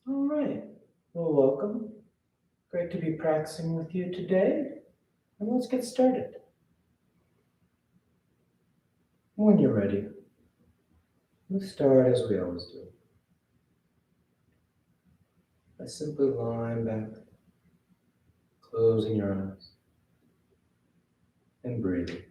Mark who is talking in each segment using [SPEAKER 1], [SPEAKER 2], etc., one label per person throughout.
[SPEAKER 1] All right. Well, welcome. Great to be practicing with you today. And let's get started. When you're ready, let's start as we always do by simply lying back, closing your eyes, and breathing.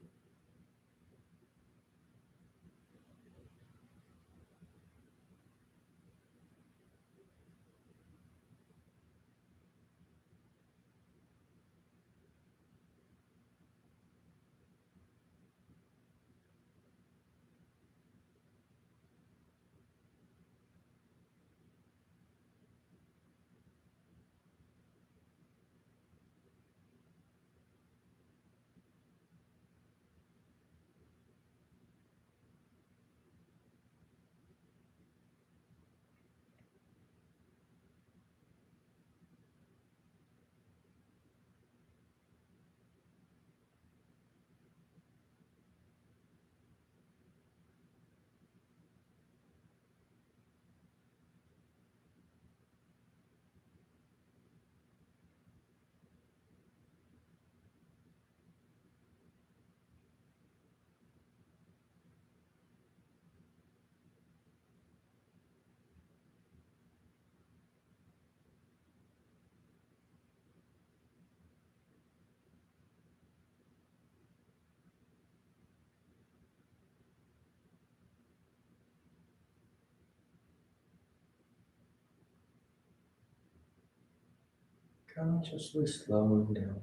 [SPEAKER 1] Consciously slowing down,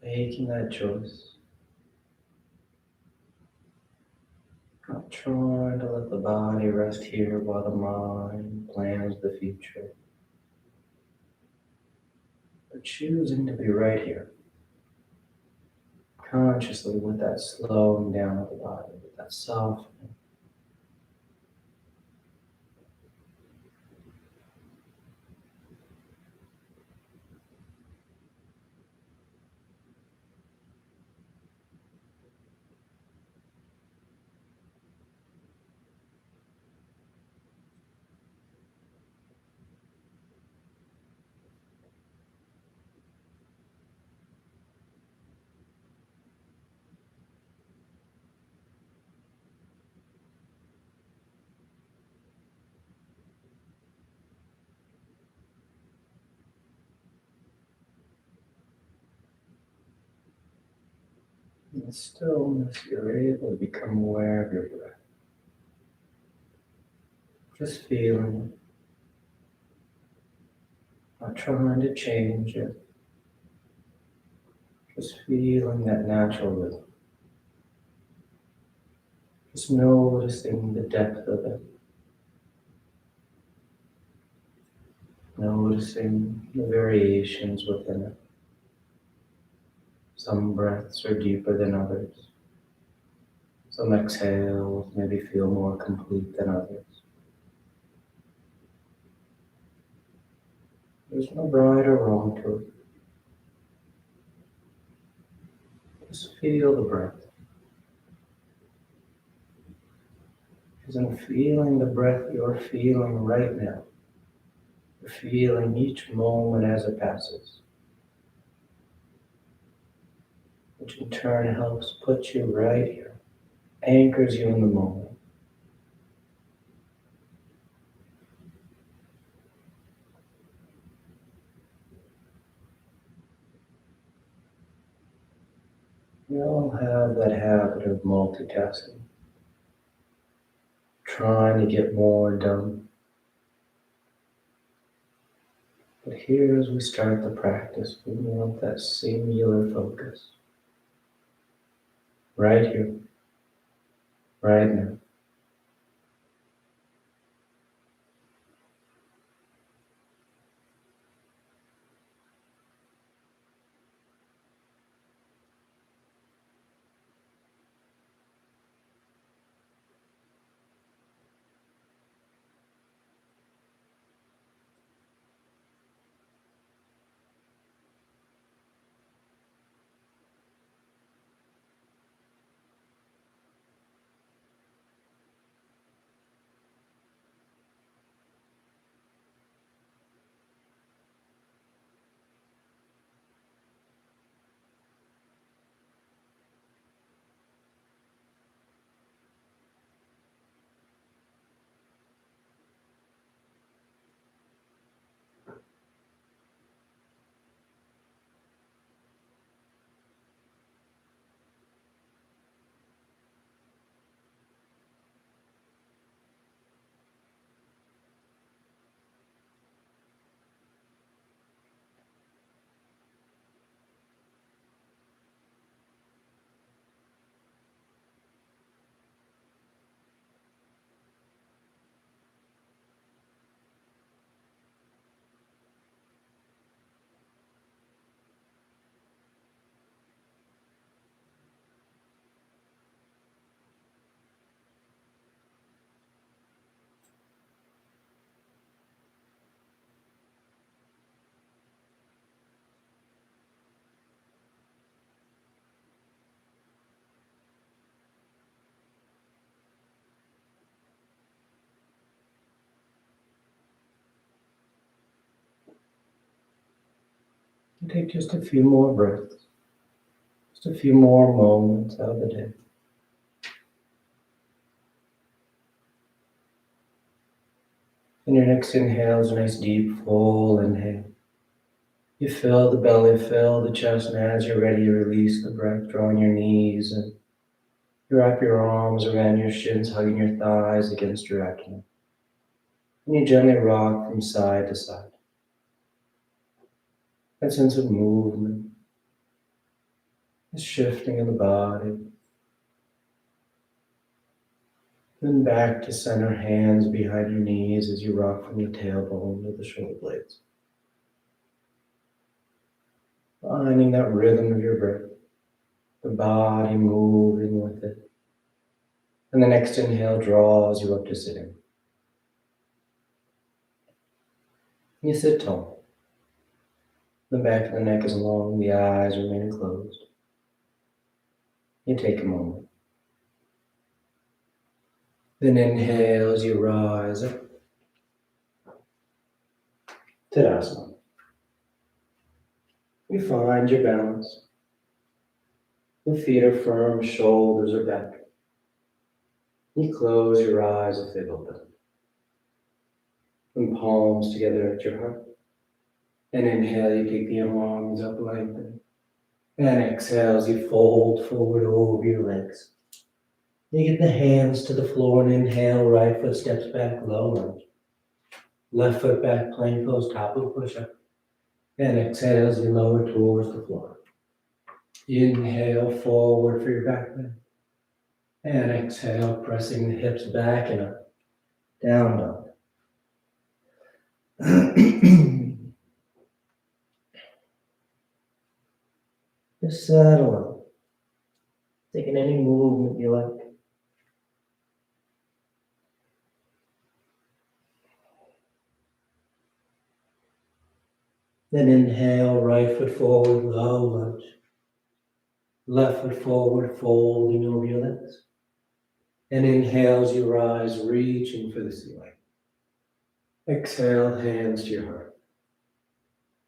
[SPEAKER 1] making that choice, not trying to let the body rest here while the mind plans the future, but choosing to be right here, consciously with that slowing down of the body, with that softening. In the stillness, you're able to become aware of your breath. Just feeling it, not trying to change it. Just feeling that natural rhythm. Just noticing the depth of it. Noticing the variations within it. Some breaths are deeper than others. Some exhales maybe feel more complete than others. There's no right or wrong to it. Just feel the breath. Because in feeling the breath you're feeling right now, you're feeling each moment as it passes, which in turn helps put you right here, anchors you in the moment. We all have that habit of multitasking, trying to get more done. But here, as we start the practice, we want that singular focus. Right here, right now. Take just a few more breaths, just a few more moments out of the day. And your next inhale is a nice deep full inhale. You fill the belly, fill the chest, and as you're ready, you release the breath, drawing your knees and you wrap your arms around your shins, hugging your thighs against your abdomen. And you gently rock from side to side. That sense of movement, the shifting of the body. Then back to center, hands behind your knees as you rock from the tailbone to the shoulder blades. Finding that rhythm of your breath, the body moving with it. And the next inhale draws you up to sitting. You sit tall. The back of the neck is long, the eyes remain closed. You take a moment. Then inhale as you rise up. Tadasana. You find your balance. The feet are firm, shoulders are back. You close your eyes if they've opened. And palms together at your heart. And inhale, you take the arms up lengthening. And exhale as you fold forward over your legs. You get the hands to the floor and inhale, right foot steps back, low lunge. Left foot back, plank pose, top of push-up. And exhale as you lower towards the floor. Inhale forward for your back bend. And exhale, pressing the hips back and up. Down dog. Just settle in. Taking any movement you like. Then inhale, right foot forward, low lunge. Left foot forward, folding over your legs. And inhale as you rise, reaching for the ceiling. Exhale, hands to your heart.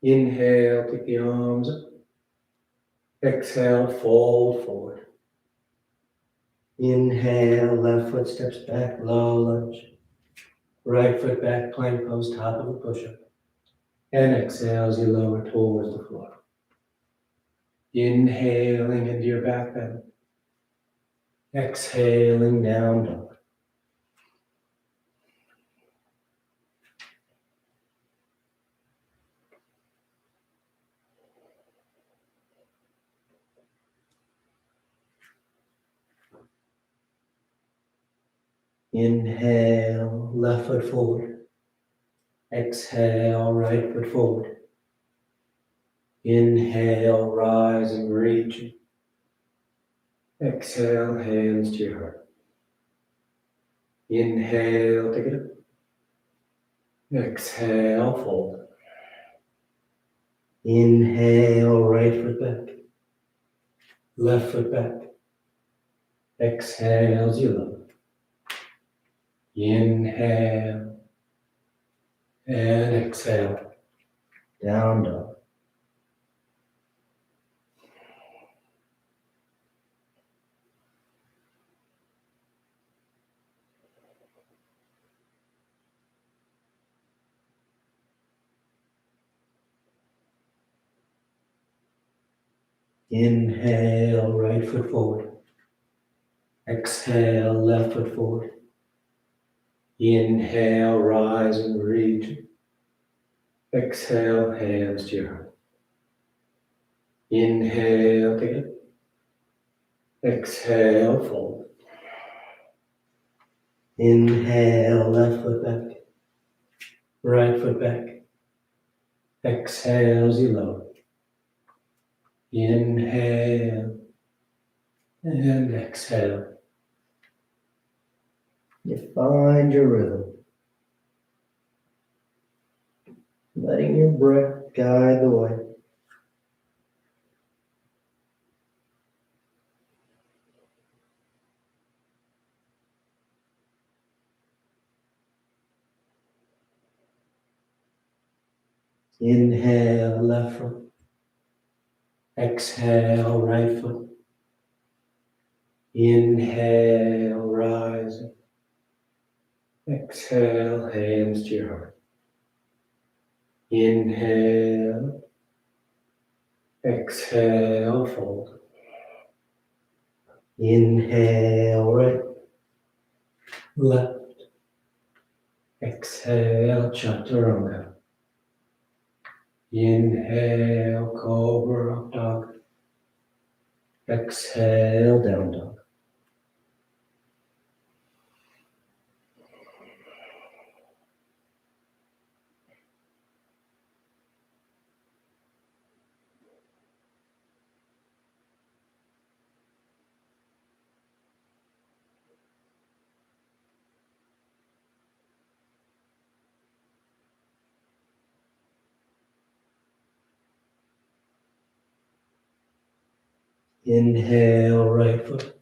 [SPEAKER 1] Inhale, take the arms up. Exhale, fold forward. Inhale, left foot steps back, low lunge. Right foot back, plank pose, top of a push-up. And exhale as you lower towards the floor. Inhaling into your back bend. Exhaling down dog. Inhale, left foot forward. Exhale, right foot forward. Inhale, rise and reach. Exhale, hands to your heart. Inhale, take it up. Exhale, fold. Inhale, right foot back. Left foot back. Exhale as you lower. Inhale. And exhale. Down dog. Inhale, right foot forward. Exhale, left foot forward. Inhale, rise and reach. Exhale, hands to your heart. Inhale, take it. Exhale, fold. Inhale, left foot back. Right foot back. Exhale as you lower. Inhale. And exhale. You find your rhythm. Letting your breath guide the way. Inhale, left foot. Exhale, right foot. Inhale, rising. Exhale, hands to your heart. Inhale. Exhale, fold. Inhale, right. Left. Exhale, chaturanga. Inhale, cobra, up dog. Exhale, down dog. Inhale, right foot.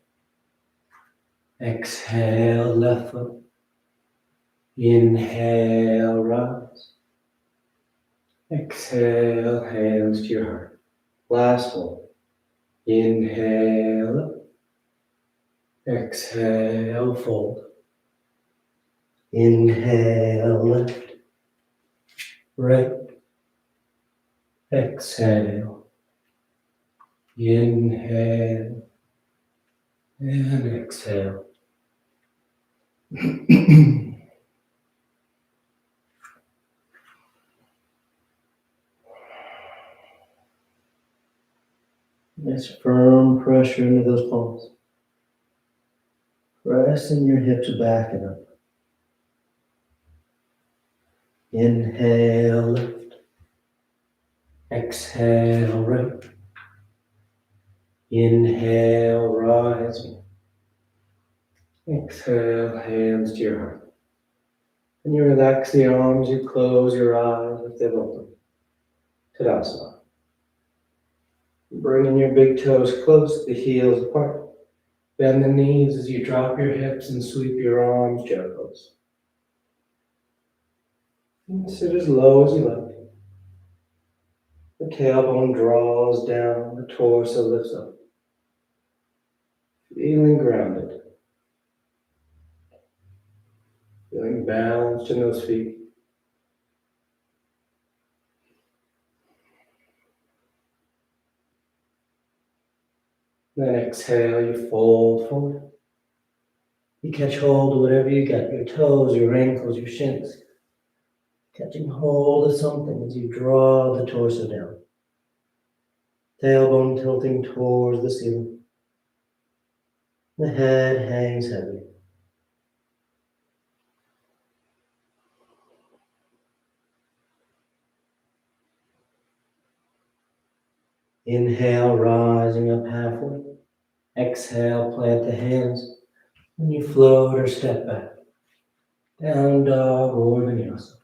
[SPEAKER 1] Exhale, left foot. Inhale, rise. Exhale, hands to your heart. Last one. Inhale. Exhale, fold. Inhale, left. Right. Exhale. Inhale. And exhale. Nice firm pressure into those palms. Pressing your hips back and up. Inhale, lift. Exhale, right. Inhale, rise. Exhale, hands to your heart. When you relax the arms, you close your eyes, lift them open. Tadasana. Bringing your big toes close, the heels apart. Bend the knees as you drop your hips and sweep your arms gently. And sit as low as you like. The tailbone draws down, the torso lifts up. Feeling grounded. Feeling balanced in those feet. Then exhale, you fold forward. You catch hold of whatever you got, your toes, your ankles, your shins. Catching hold of something as you draw the torso down. Tailbone tilting towards the ceiling. The head hangs heavy. Inhale, rising up halfway. Exhale, plant the hands. And you float or step back. Down dog or vinyasa.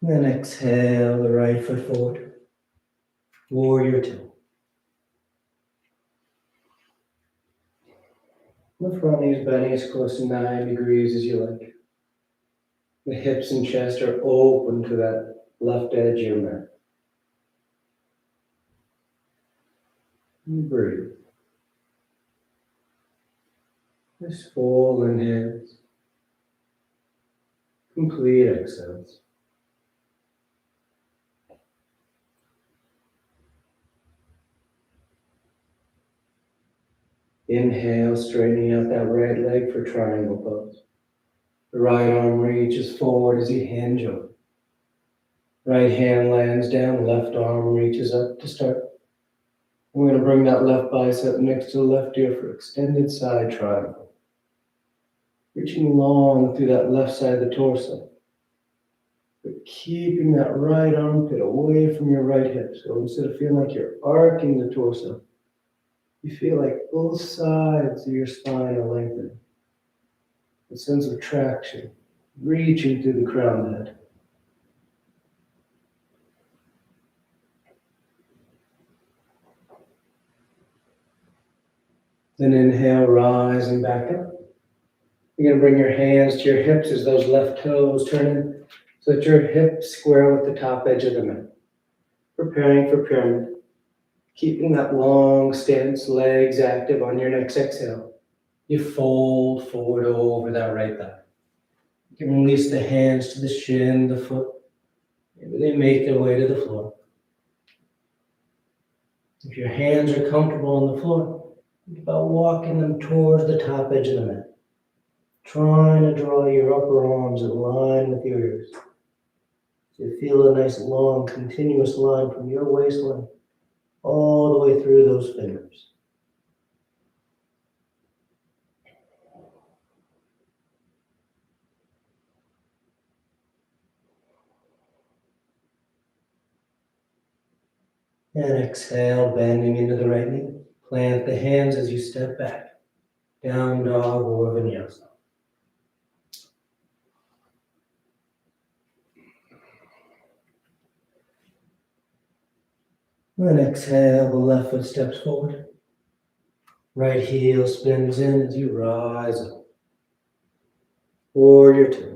[SPEAKER 1] Then exhale the right foot forward. Warrior two. The front knees bending as close to 9 degrees as you like. The hips and chest are open to that left edge of your mat. And breathe. Just full inhales. Complete exhales. Inhale, straightening out that right leg for triangle pose. The right arm reaches forward as you hinge over. Right hand lands down, left arm reaches up to start. We're going to bring that left bicep next to the left ear for extended side triangle. Reaching long through that left side of the torso. But keeping that right armpit away from your right hip. So instead of feeling like you're arcing the torso, you feel like both sides of your spine are lengthening. A sense of traction, reaching through the crown of the head. Then inhale, rising back up. You're gonna bring your hands to your hips as those left toes turn in so that your hips square with the top edge of the mat. Preparing for pyramid. Keeping that long stance, legs active on your next exhale. You fold forward over that right thigh. You can release the hands to the shin, the foot. Maybe they make their way to the floor. If your hands are comfortable on the floor, think about walking them towards the top edge of the mat. Trying to draw your upper arms in line with your ears. So you feel a nice long continuous line from your waistline all the way through those fingers. And exhale, bending into the right knee. Plant the hands as you step back. Down dog or vinyasa. Then exhale, the left foot steps forward. Right heel spins in as you rise up. Warrior two.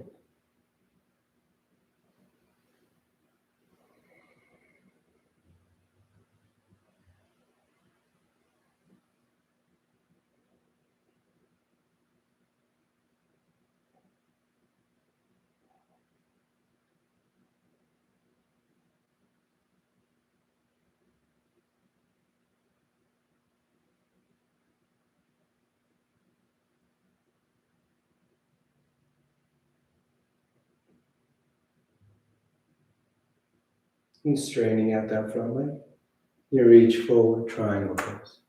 [SPEAKER 1] And straightening out that front leg. You reach forward, triangle pose.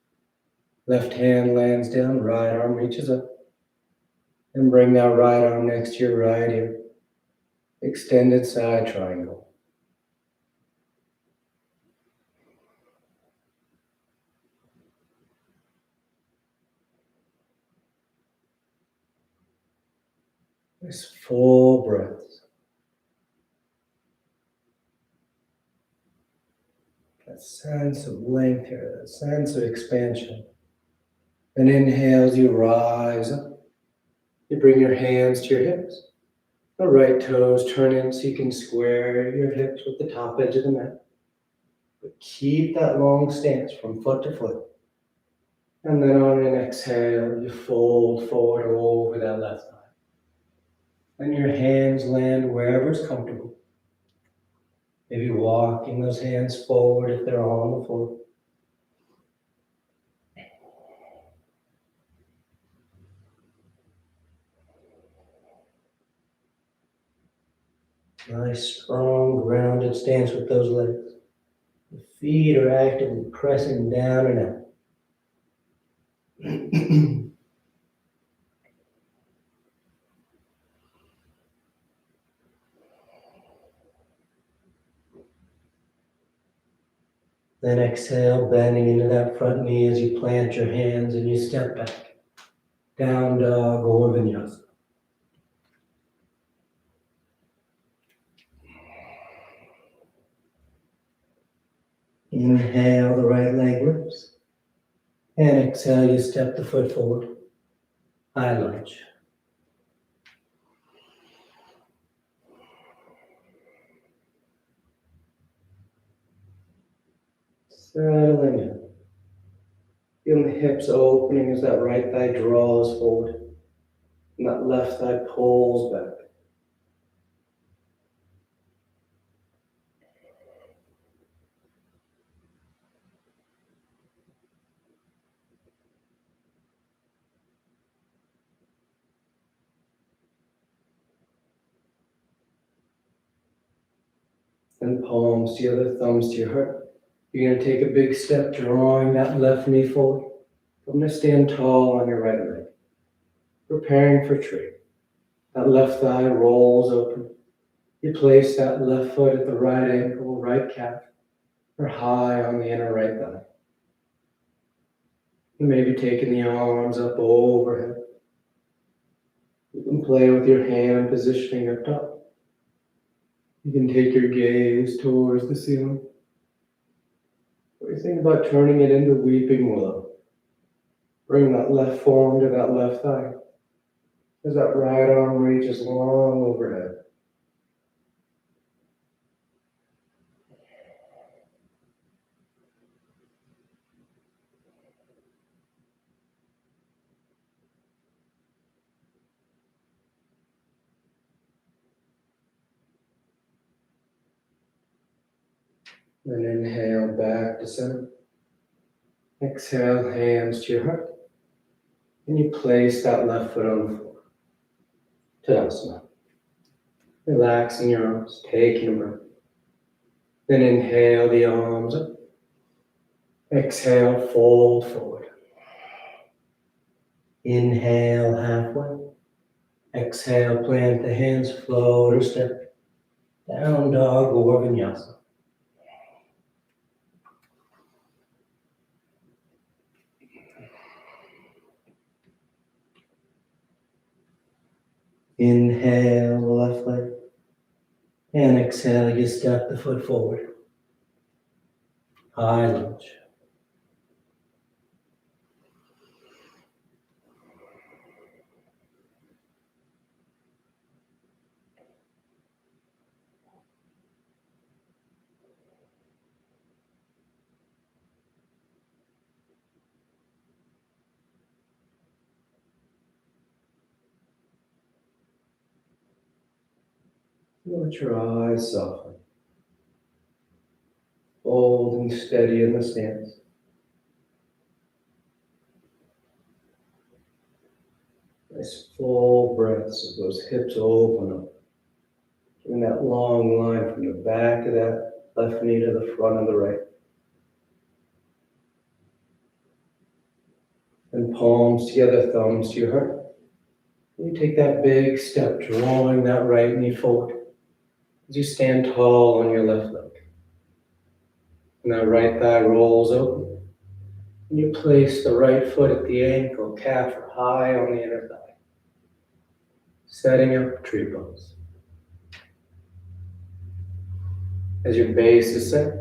[SPEAKER 1] Left hand lands down, right arm reaches up. And bring that right arm next to your right ear. Extended side triangle. Nice full breaths. That sense of length here, that sense of expansion. And inhale as you rise up. You bring your hands to your hips. The right toes turn in so you can square your hips with the top edge of the mat. But keep that long stance from foot to foot. And then on an exhale, you fold forward over that left thigh. And your hands land wherever's comfortable. Maybe walking those hands forward if they're on the floor. Nice, strong, grounded stance with those legs. The feet are actively pressing down and out. Then exhale, bending into that front knee as you plant your hands and you step back. Down dog or vinyasa. Inhale, the right leg lifts. And exhale, you step the foot forward. High lunge. Settling in. Feeling the hips opening as that right thigh draws forward. And that left thigh pulls back. And palms to the other, thumbs to your heart. You're going to take a big step, drawing that left knee forward. I'm going to stand tall on your right leg. Preparing for tree. That left thigh rolls open. You place that left foot at the right ankle, right calf, or high on the inner right thigh. You may be taking the arms up overhead. You can play with your hand positioning up top. You can take your gaze towards the ceiling. What do you think about turning it into weeping willow? Bring that left forearm to that left thigh. as that right arm reaches long overhead. Then inhale back to center. Exhale, hands to your heart. And you place that left foot on the floor. Tadasana. Relaxing your arms, taking a breath. Then inhale the arms up. Exhale, fold forward. Inhale halfway. Exhale, plant the hands, float or step. Down dog or vinyasa. Inhale the left leg. And exhale, you step the foot forward. High lunge. Let your eyes soften. Holding steady in the stance. Nice full breaths as those hips open up. Giving that long line from the back of that left knee to the front of the right. And palms together, thumbs to your heart. You take that big step, drawing that right knee forward as you stand tall on your left leg. And that right thigh rolls open. And you place the right foot at the ankle, calf or high on the inner thigh. Setting up tree pose. As your base is set,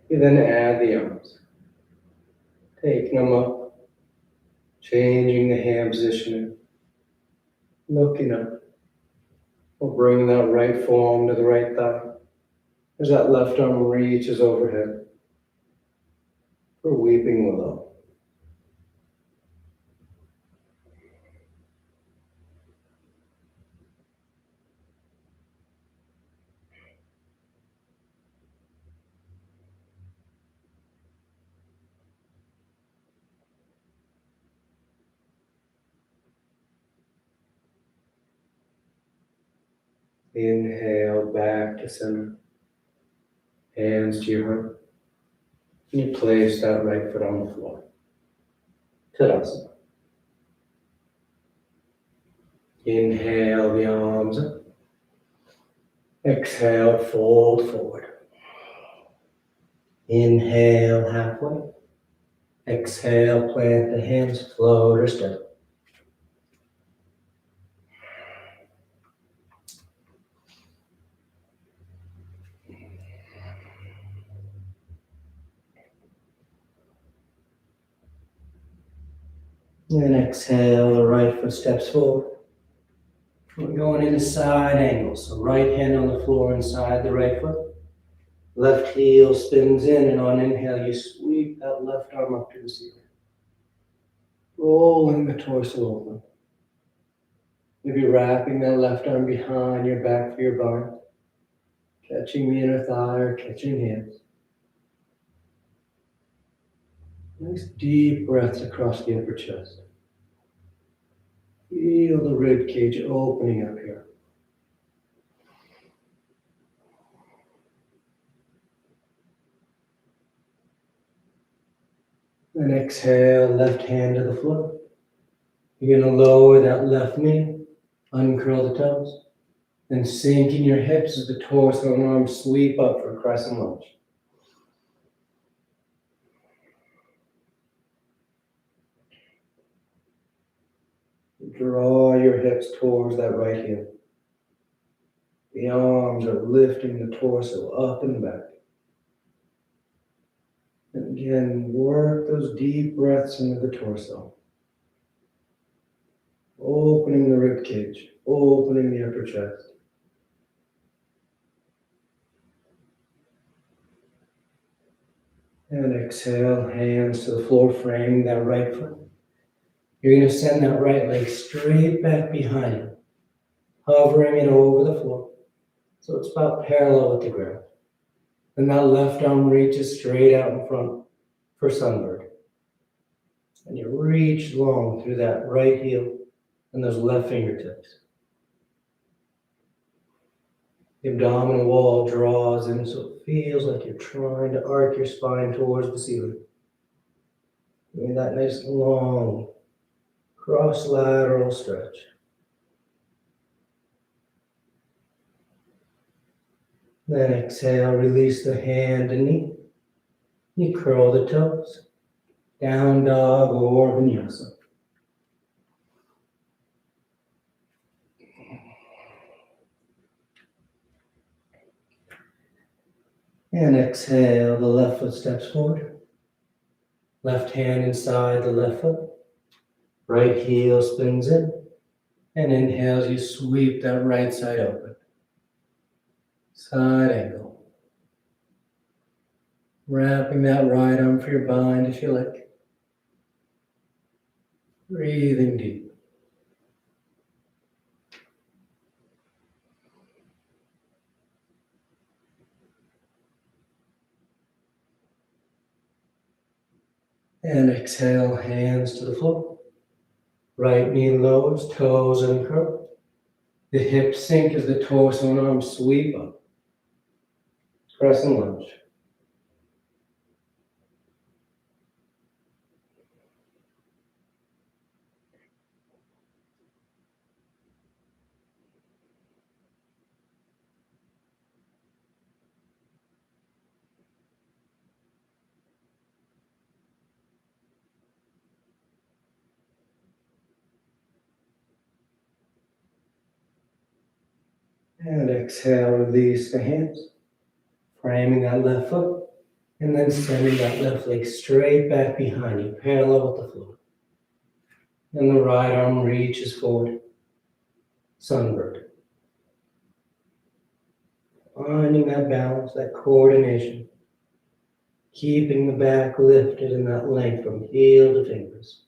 [SPEAKER 1] you then add the arms. Taking them up, changing the hand positioning, looking up. We'll bring that right forearm to the right thigh. As that left arm reaches overhead for weeping willow. Inhale back to center. Hands to your heart. And you place that right foot on the floor. Tadasana. Inhale the arms up. Exhale, fold forward. Inhale halfway. Exhale, plant the hands, float or step. And exhale, the right foot steps forward. We're going into side angles. So right hand on the floor inside the right foot. Left heel spins in, and on inhale, you sweep that left arm up to the ceiling. Rolling the torso open. Maybe wrapping that left arm behind your back for your bar. Catching the inner thigh or catching hands. Nice deep breaths across the upper chest. Feel the rib cage opening up here. And exhale, left hand to the floor. You're going to lower that left knee, uncurl the toes, and sink in your hips as the torso and arms sweep up for crescent lunge. Draw your hips towards that right heel. The arms are lifting the torso up and back. And again, work those deep breaths into the torso. opening the rib cage, opening the upper chest. And exhale, hands to the floor, framing that right foot. You're going to send that right leg straight back behind you, hovering it over the floor. So it's about parallel with the ground. Then that left arm reaches straight out in front for sunbird. And you reach long through that right heel and those left fingertips. The abdominal wall draws in so it feels like you're trying to arc your spine towards the ceiling. Give me that nice long cross-lateral stretch. Then exhale, release the hand and knee. You curl the toes. Down dog or vinyasa. And exhale, the left foot steps forward. Left hand inside the left foot. Right heel spins in. And inhales, you sweep that right side open. Side angle. Wrapping that right arm for your bind if you like. Breathing deep. And exhale, hands to the floor. Right knee lowers, toes uncurl. The hips sink as the torso and arms sweep up. Crescent lunge. And exhale, release the hands. Framing that left foot. And then sending that left leg straight back behind you, parallel with the floor. And the right arm reaches forward. Sunbird. Finding that balance, that coordination. Keeping the back lifted and that length from heel to fingers.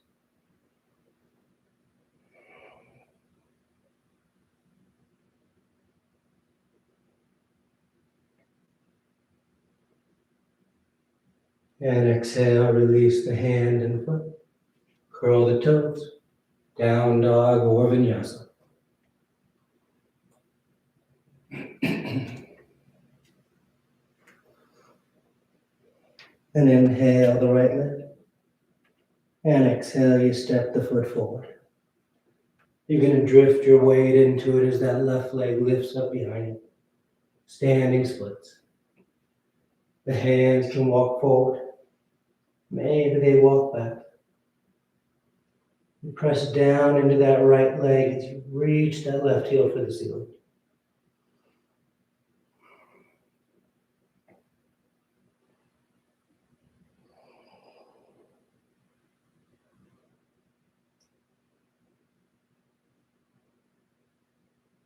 [SPEAKER 1] And exhale, release the hand and foot. Curl the toes. Down dog or vinyasa. And inhale the right leg. And exhale, you step the foot forward. You're going to drift your weight into it as that left leg lifts up behind you. Standing splits. The hands can walk forward. Maybe they walk back. You press down into that right leg as you reach that left heel for the ceiling.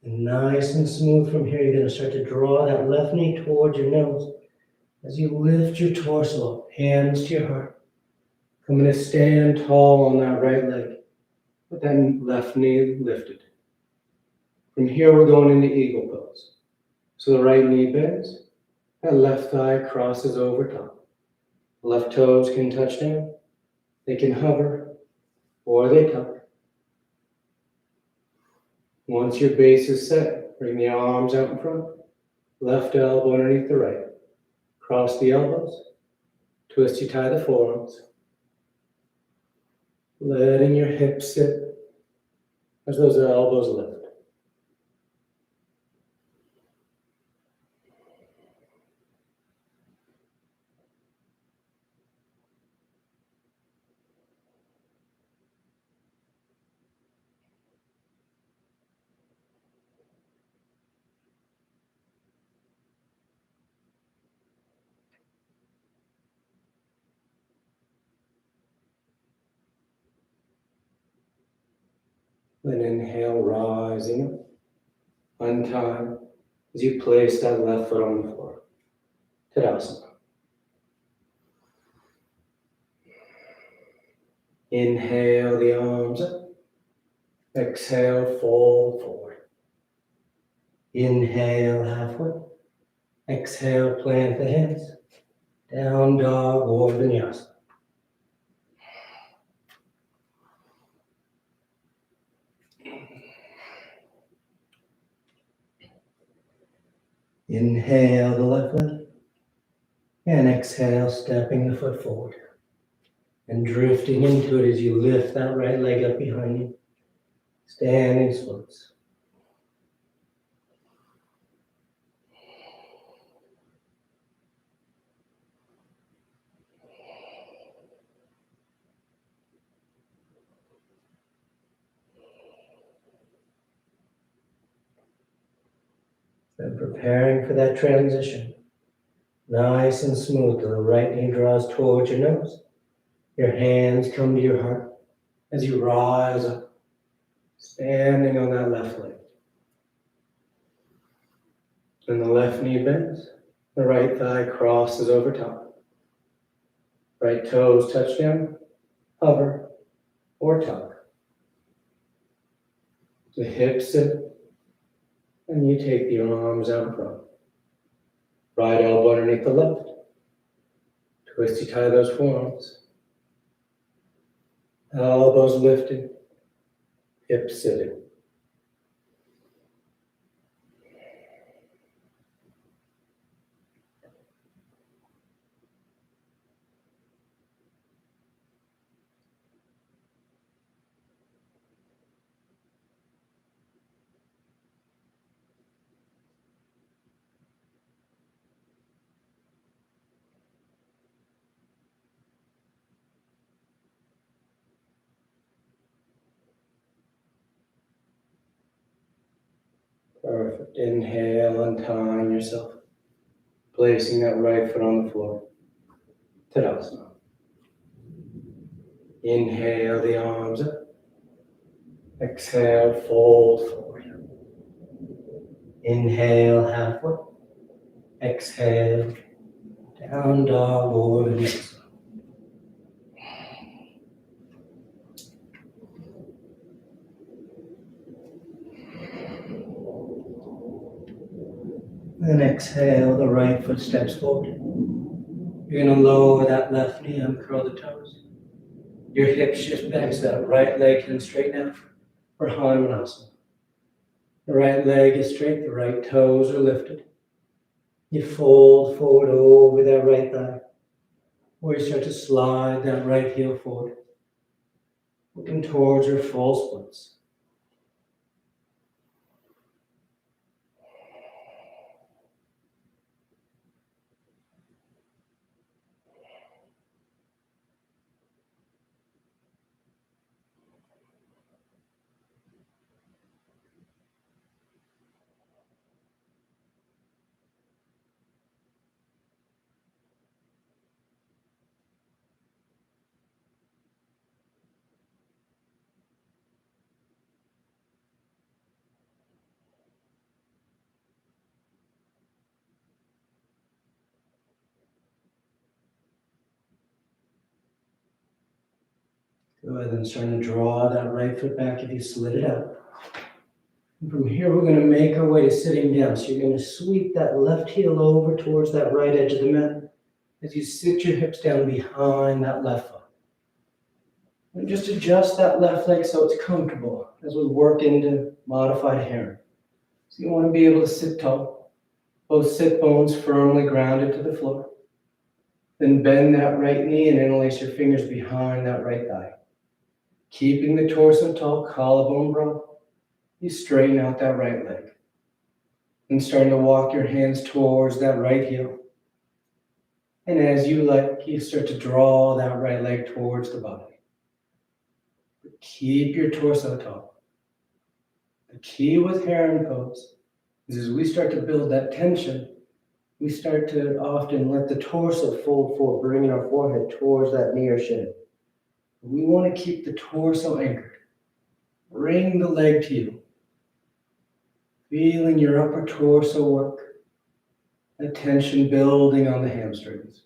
[SPEAKER 1] And nice and smooth from here, you're going to start to draw that left knee towards your nose as you lift your torso up, hands to your heart. I'm going to stand tall on that right leg, with that left knee lifted. From here, we're going into eagle pose. So the right knee bends, that left thigh crosses over top. Left toes can touch down, they can hover, or they tuck. Once your base is set, bring the arms out in front, left elbow underneath the right. Cross the elbows, twisty tie the forearms. Letting your hips sit as those elbows lift. Then inhale, rising up. Untie as you place that left foot on the floor. Tadasana. Inhale the arms up. Exhale, fold forward. Inhale, halfway. Exhale, plant the hands. Down dog or vinyasa. Inhale the left leg. And exhale, stepping the foot forward. And drifting into it as you lift that right leg up behind you. Standing splits. And preparing for that transition. Nice and smooth till the right knee draws towards your nose. Your hands come to your heart as you rise up, standing on that left leg. And the left knee bends, the right thigh crosses over top. Right toes touch down, hover, or tuck. The hips sit, and you take the arms out front. Right elbow underneath the left. Twisty tie those forearms. Elbows lifted, hips sitting. Perfect. Inhale, untying yourself. Placing that right foot on the floor. Tadasana. Inhale the arms up. Exhale, fold forward. Inhale, halfway. Exhale, down dog or vinyasa. And exhale, the right foot steps forward. You're going to lower that left knee, uncurl the toes. Your hips shift back so that right leg can straighten out for Hanumanasana. The right leg is straight, the right toes are lifted. You fold forward over that right thigh, or you start to slide that right heel forward, looking towards your full splits. Good, then starting to draw that right foot back if you slid it out. And from here, we're going to make our way to sitting down. So you're going to sweep that left heel over towards that right edge of the mat as you sit your hips down behind that left foot. And just adjust that left leg so it's comfortable as we work into modified heron. So you want to be able to sit tall, both sit bones firmly grounded to the floor. Then bend that right knee and interlace your fingers behind that right thigh. Keeping the torso tall, collarbone broad, you straighten out that right leg. And starting to walk your hands towards that right heel. And as you like, you start to draw that right leg towards the body. Keep your torso tall. The key with heron pose is as we start to build that tension, we start to often let the torso fold forward, bringing our forehead towards that knee or shin. We want to keep the torso anchored. Bring the leg to you. Feeling your upper torso work. That tension building on the hamstrings.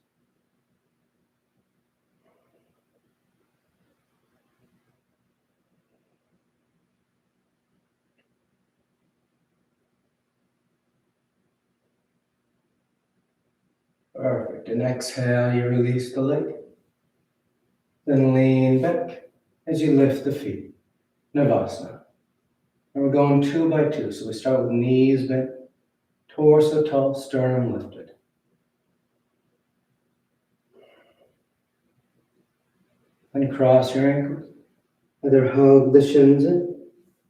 [SPEAKER 1] Perfect. And exhale, you release the leg. Then lean back as you lift the feet. Navasana. And we're going 2 by 2. So we start with knees bent, torso tall, sternum lifted. And cross your ankles. Either hug the shins in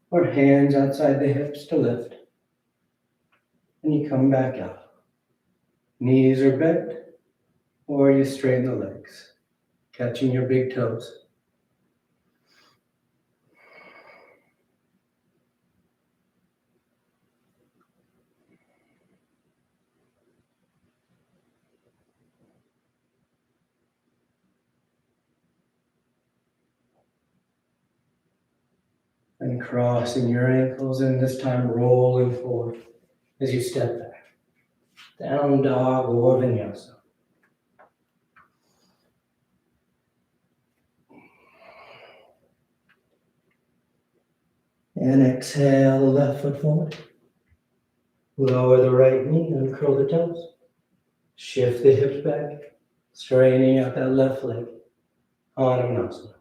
[SPEAKER 1] or hands outside the hips to lift. And you come back out. Knees are bent or you straighten the legs, catching your big toes. And crossing your ankles, and this time rolling forward as you step back. Down dog or vinyasa. And exhale the left foot forward. Lower the right knee and curl the toes. Shift the hips back, straightening out that left leg. Ananasana.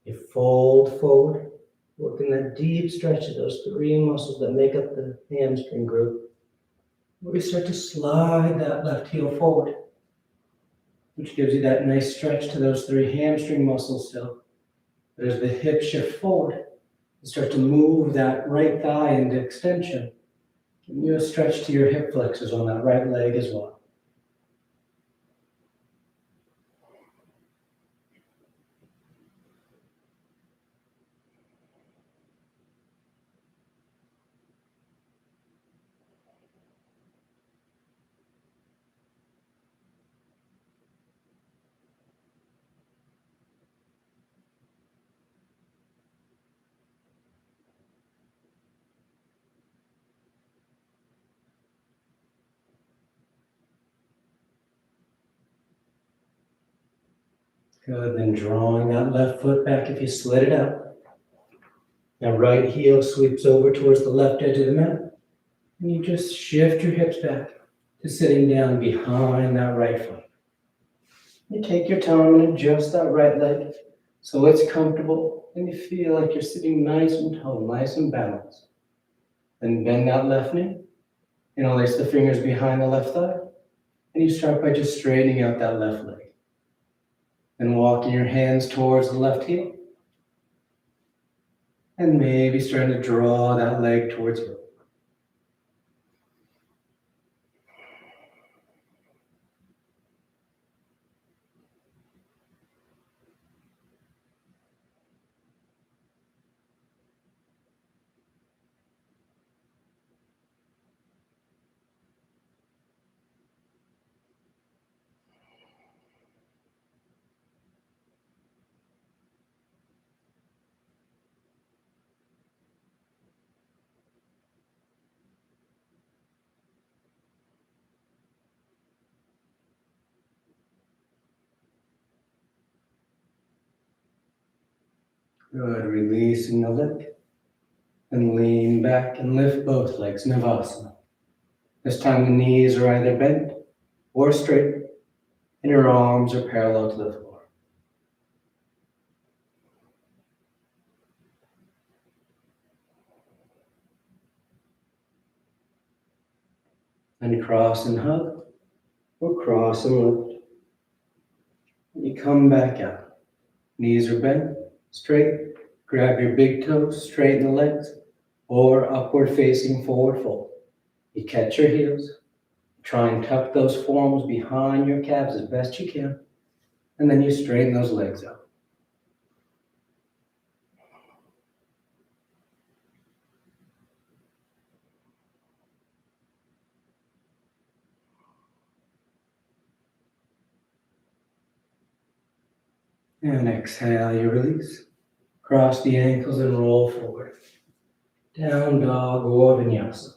[SPEAKER 1] You fold forward, working that deep stretch of those 3 muscles that make up the hamstring group. We start to slide that left heel forward, which gives you that nice stretch to those 3 hamstring muscles still. But as the hips shift forward, you start to move that right thigh into extension. And you stretch to your hip flexors on that right leg as well. Good, then drawing that left foot back if you slid it out. Now right heel sweeps over towards the left edge of the mat. And you just shift your hips back to sitting down behind that right foot. You take your time and adjust that right leg so it's comfortable and you feel like you're sitting nice and tall, nice and balanced. Then bend that left knee, interlace the fingers behind the left thigh, and you start by just straightening out that left leg. Then walking your hands towards the left heel. And maybe starting to draw that leg towards you. Good, releasing the leg. And lean back and lift both legs, Navasana. This time the knees are either bent or straight, and your arms are parallel to the floor. And cross and hug, or cross and lift. And you come back out. Knees are bent, straight. Grab your big toes, straighten the legs, or upward facing forward fold. You catch your heels. Try and tuck those forearms behind your calves as best you can. And then you straighten those legs out. And exhale, you release. Cross the ankles and roll forward. Down dog or vinyasa.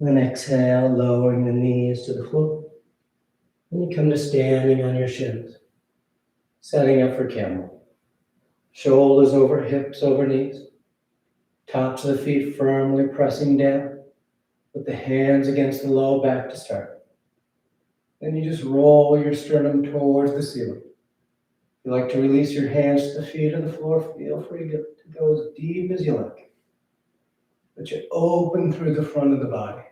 [SPEAKER 1] Then exhale, lowering the knees to the floor. And you come to standing on your shins. Setting up for camel. Shoulders over hips, over knees. Tops of the feet firmly pressing down. With the hands against the low back to start. Then you just roll your sternum towards the ceiling. If you like to release your hands to the feet or the floor, feel free to go as deep as you like. But you open through the front of the body.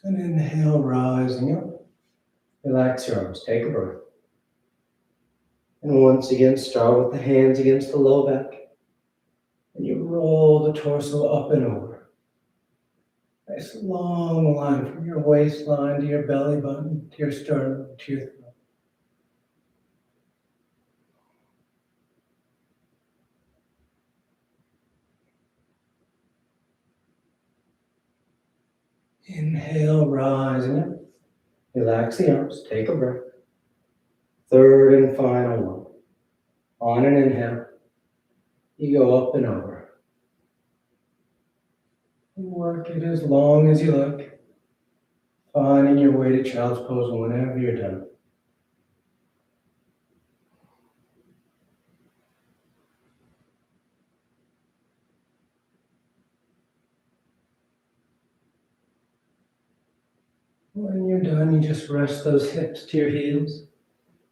[SPEAKER 1] And inhale, rising up. Relax your arms, take a breath. And once again, start with the hands against the low back. And you roll the torso up and over. Nice long line from your waistline to your belly button, to your sternum, to your throat. Inhale, rising up. Relax the arms, take a breath. Third and final one. On an inhale, you go up and over. Work it as long as you like. Finding your way to child's pose whenever you're done. When you're done, you just rest those hips to your heels,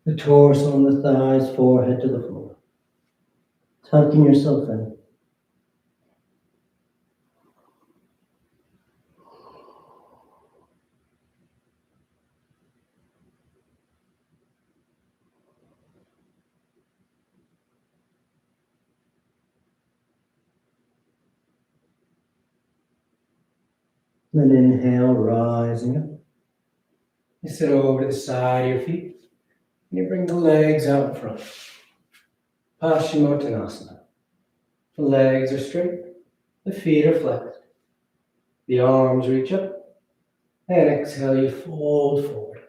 [SPEAKER 1] the torso and the thighs, forehead to the floor. Tucking yourself in. Then inhale, rising up. You sit over to the side of your feet, and you bring the legs out in front. Paschimottanasana. The legs are straight, the feet are flexed. The arms reach up, and exhale, you fold forward.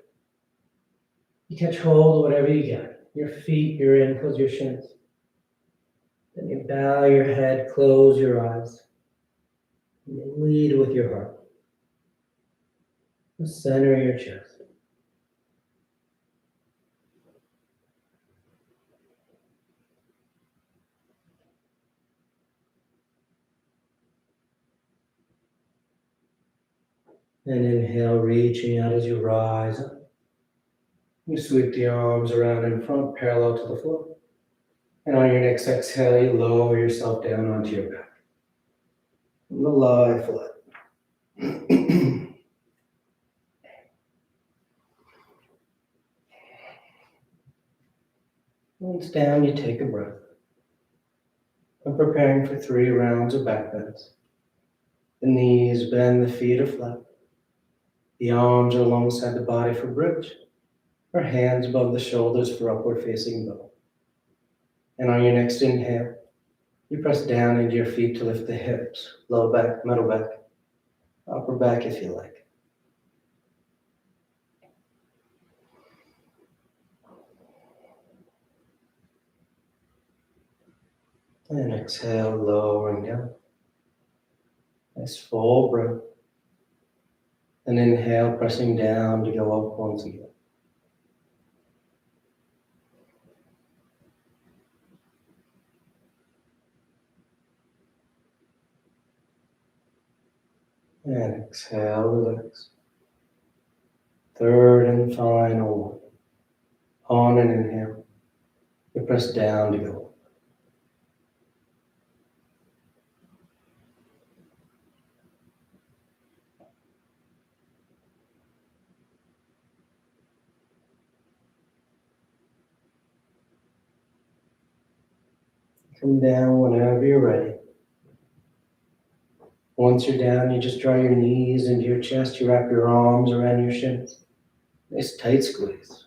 [SPEAKER 1] You catch hold of whatever you got, your feet, your ankles, your shins. Then you bow your head, close your eyes, and you lead with your heart. The center of your chest. And inhale, reaching out as you rise up. You sweep the arms around in front, parallel to the floor. And on your next exhale, you lower yourself down onto your back. And the lie flat. Once down, you take a breath. I'm preparing for 3 rounds of back bends. The knees bend, the feet are flat. The arms are alongside the body for bridge, or hands above the shoulders for upward facing bow. And on your next inhale, you press down into your feet to lift the hips, low back, middle back, upper back if you like. And exhale, lowering down. Nice full breath. And inhale, pressing down to go up once again. And exhale, relax. Third and final one. On an inhale, you press down to go up. Come down whenever you're ready. Once you're down, you just draw your knees into your chest. You wrap your arms around your shins. Nice tight squeeze.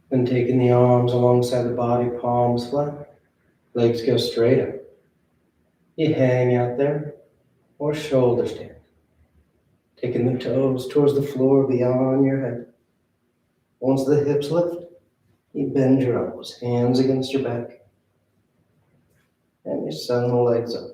[SPEAKER 1] Then taking the arms alongside the body, palms flat, legs go straight up. You hang out there or shoulder stand. Taking the toes towards the floor beyond your head. Once the hips lift, you bend your elbows, hands against your back, and you send the legs up.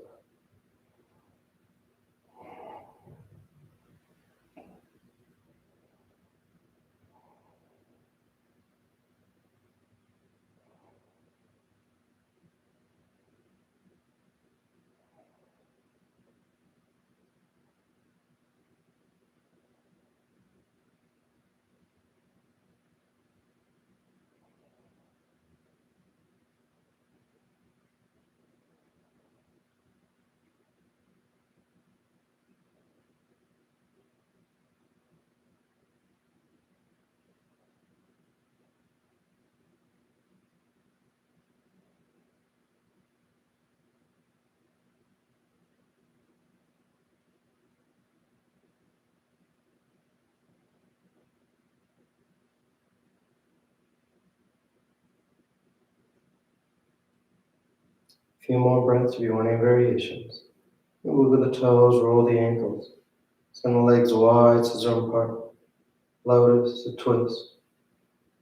[SPEAKER 1] A few more breaths if you want any variations. Move the toes, roll the ankles. Send the legs wide, scissor apart. Lotus, a twist.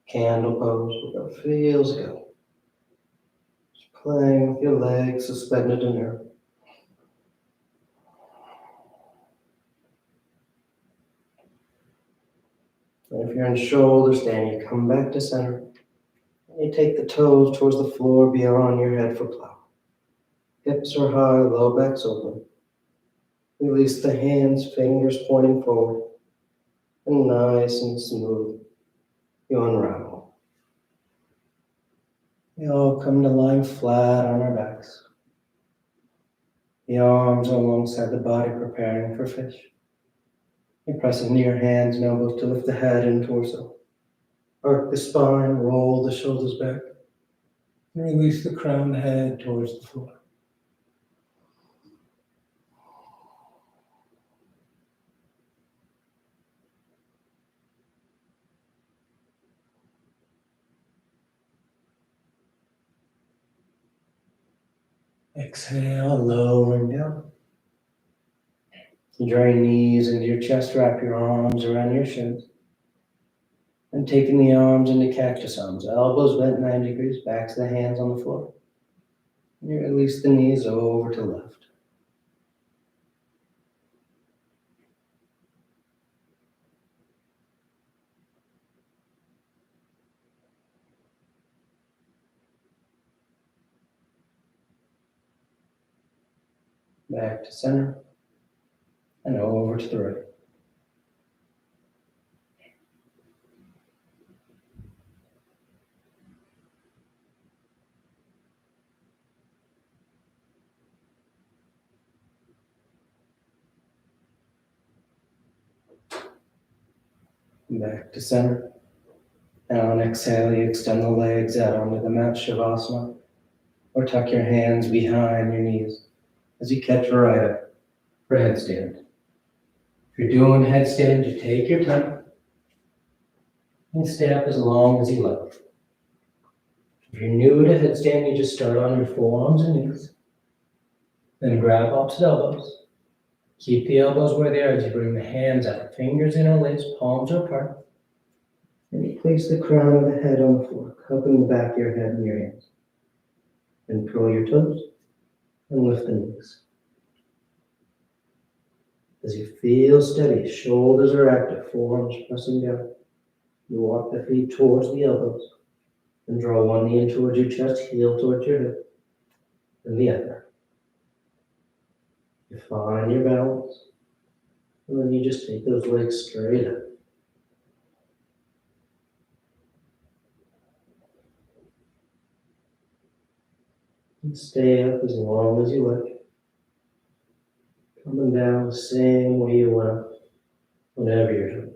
[SPEAKER 1] Candle pose, where it feels good. Just playing with your legs suspended in air. And if you're in shoulder stand, you come back to center. And you take the toes towards the floor beyond your head for plow. Hips are high, low back's open. Release the hands, fingers pointing forward. And nice and smooth, you unravel. We all come to lying flat on our backs. The arms alongside the body preparing for fish. You press into your hands and elbows to lift the head and torso. Arc the spine, roll the shoulders back. And release the crowned head towards the floor. Exhale, lowering down. You draw your knees into your chest, wrap your arms around your shins. And taking the arms into cactus arms, elbows bent 90 degrees, backs of the hands on the floor. And you release the knees over to left. Back to center. And over to the right. Back to center. And on exhale, you extend the legs out onto the mat, Shavasana, or tuck your hands behind your knees as you catch right up for headstand. If you're doing headstand, you take your time and stay up as long as you like. If you're new to headstand, you just start on your forearms and knees. Then grab opposite elbows. Keep the elbows where they are as you bring the hands out, fingers interlaced, palms are apart. And you place the crown of the head on the floor, cupping the back of your head in your hands. Then curl your toes and lift the knees. As you feel steady, shoulders are active, forearms pressing down. You walk the feet towards the elbows and draw one knee in towards your chest, heel towards your hip, and the other. You find your balance, and then you just take those legs straight up. And stay up as long as you like. Coming down the same way you went up whenever you're done.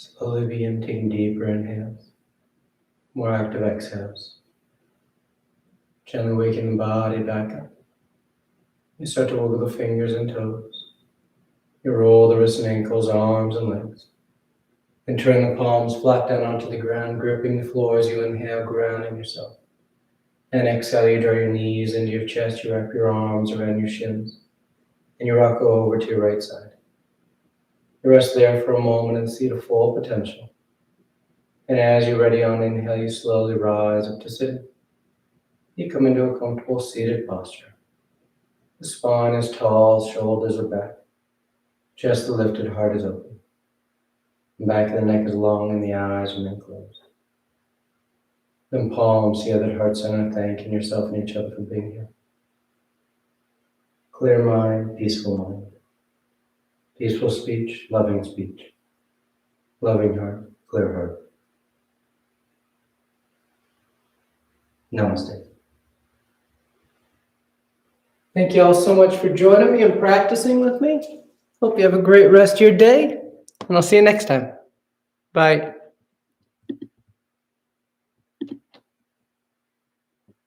[SPEAKER 1] Slowly begin taking deeper inhales, more active exhales. Gently waking the body back up. You start to wiggle the fingers and toes. You roll the wrists and ankles, arms and legs. And turn the palms flat down onto the ground, gripping the floor as you inhale, grounding yourself. And exhale, you draw your knees into your chest, you wrap your arms around your shins, and you rock over to your right side. You rest there for a moment and see the full potential. And as you're ready on inhale, you slowly rise up to sitting. You come into a comfortable seated posture. The spine is tall, shoulders are back. Chest lifted, heart is open. The back of the neck is long and the eyes remain closed. Then palms together at heart center, thanking yourself and each other for being here. Clear mind, peaceful mind. Peaceful speech, loving speech. Loving heart, clear heart. Namaste. Thank you all so much for joining me and practicing with me. Hope you have a great rest of your day, and I'll see you next time. Bye.